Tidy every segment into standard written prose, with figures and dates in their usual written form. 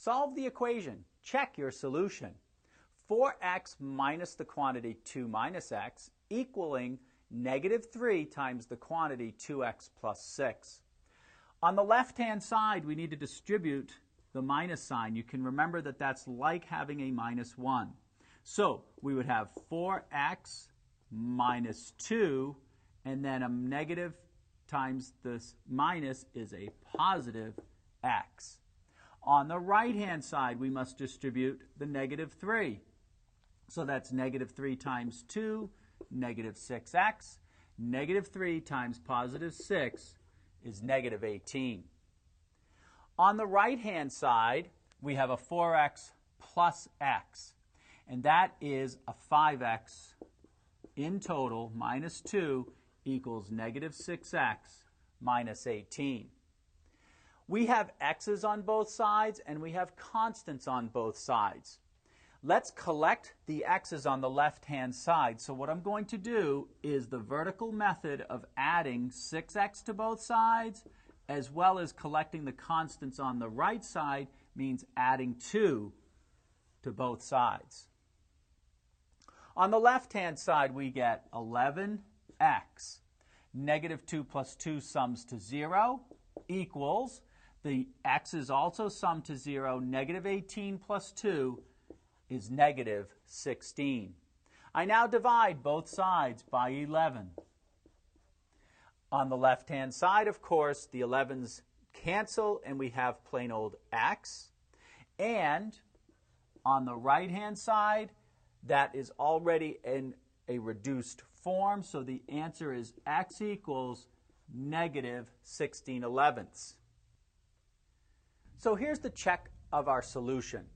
Solve the equation. Check your solution. 4x minus the quantity 2 minus x equaling negative 3 times the quantity 2x plus 6. On the left-hand side, we need to distribute the minus sign. You can remember that that's like having a minus 1. So we would have 4x minus 2, and then a negative times this minus is a positive x. On the right-hand side, we must distribute the negative 3. So that's negative 3 times 2, negative 6x. Negative 3 times positive 6 is negative 18. On the right-hand side, we have a 4x plus x, and that is a 5x in total minus 2 equals negative 6x minus 18. We have x's on both sides and we have constants on both sides. Let's collect the x's on the left-hand side. So what I'm going to do is the vertical method of adding 6x to both sides as well as collecting the constants on the right side means adding 2 to both sides. On the left-hand side, we get 11x. Negative 2 plus 2 sums to 0 equals, the x's also sum to 0, negative 18 plus 2 is negative 16. I now divide both sides by 11. On the left-hand side, of course, the 11's cancel and we have plain old x. And on the right-hand side, that is already in a reduced form, so the answer is x equals negative 16/11. So here's the check of our solution.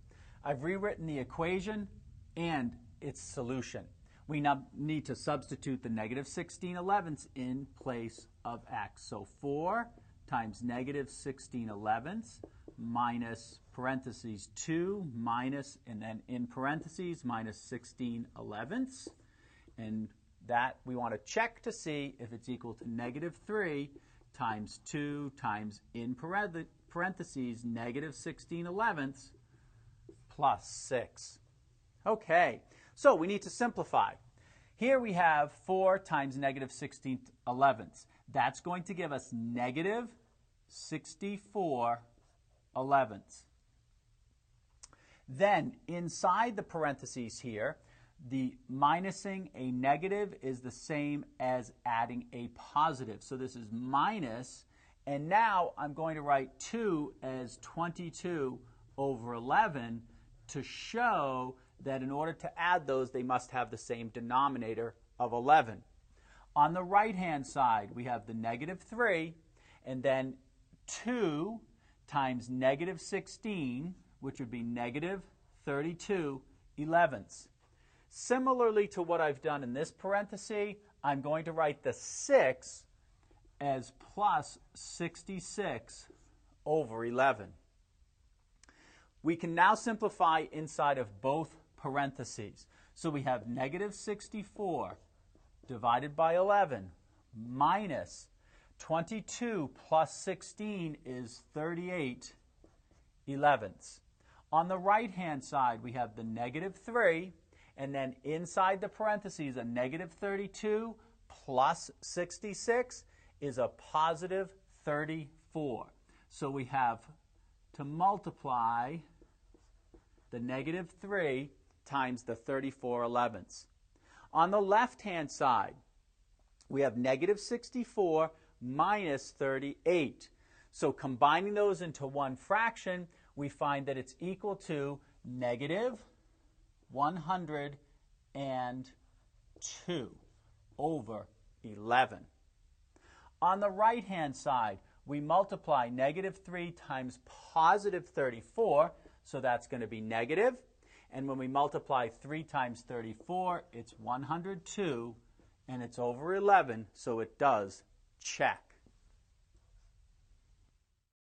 I've rewritten the equation and its solution. We now need to substitute the negative 16/11 in place of x. So 4 times negative 16/11 minus parentheses 2 minus, and then in parentheses, minus 16/11. And that we want to check to see if it's equal to negative 3 times 2 times, in parentheses, negative 16/11 plus 6. Okay, so we need to simplify. Here we have 4 times negative 16/11. That's going to give us negative 64/11. Then inside the parentheses here, the minusing a negative is the same as adding a positive. So this is minus, and now I'm going to write 2 as 22 over 11 to show that in order to add those, they must have the same denominator of 11. On the right-hand side, we have the negative 3, and then 2 times negative 16, which would be negative 32/11. Similarly to what I've done in this parenthesis, I'm going to write the 6 as plus 66 over 11. We can now simplify inside of both parentheses. So we have negative 64 divided by 11 minus 22 plus 16 is 38/11. On the right-hand side, we have the negative 3, and then inside the parentheses, a negative 32 plus 66 is a positive 34. So we have to multiply the negative 3 times the 34/11. On the left-hand side, we have negative 64 minus 38. So combining those into one fraction, we find that it's equal to negative 102 over 11. On the right-hand side, we multiply negative 3 times positive 34, so that's going to be negative. And when we multiply 3 times 34, it's 102, and it's over 11, so it does check.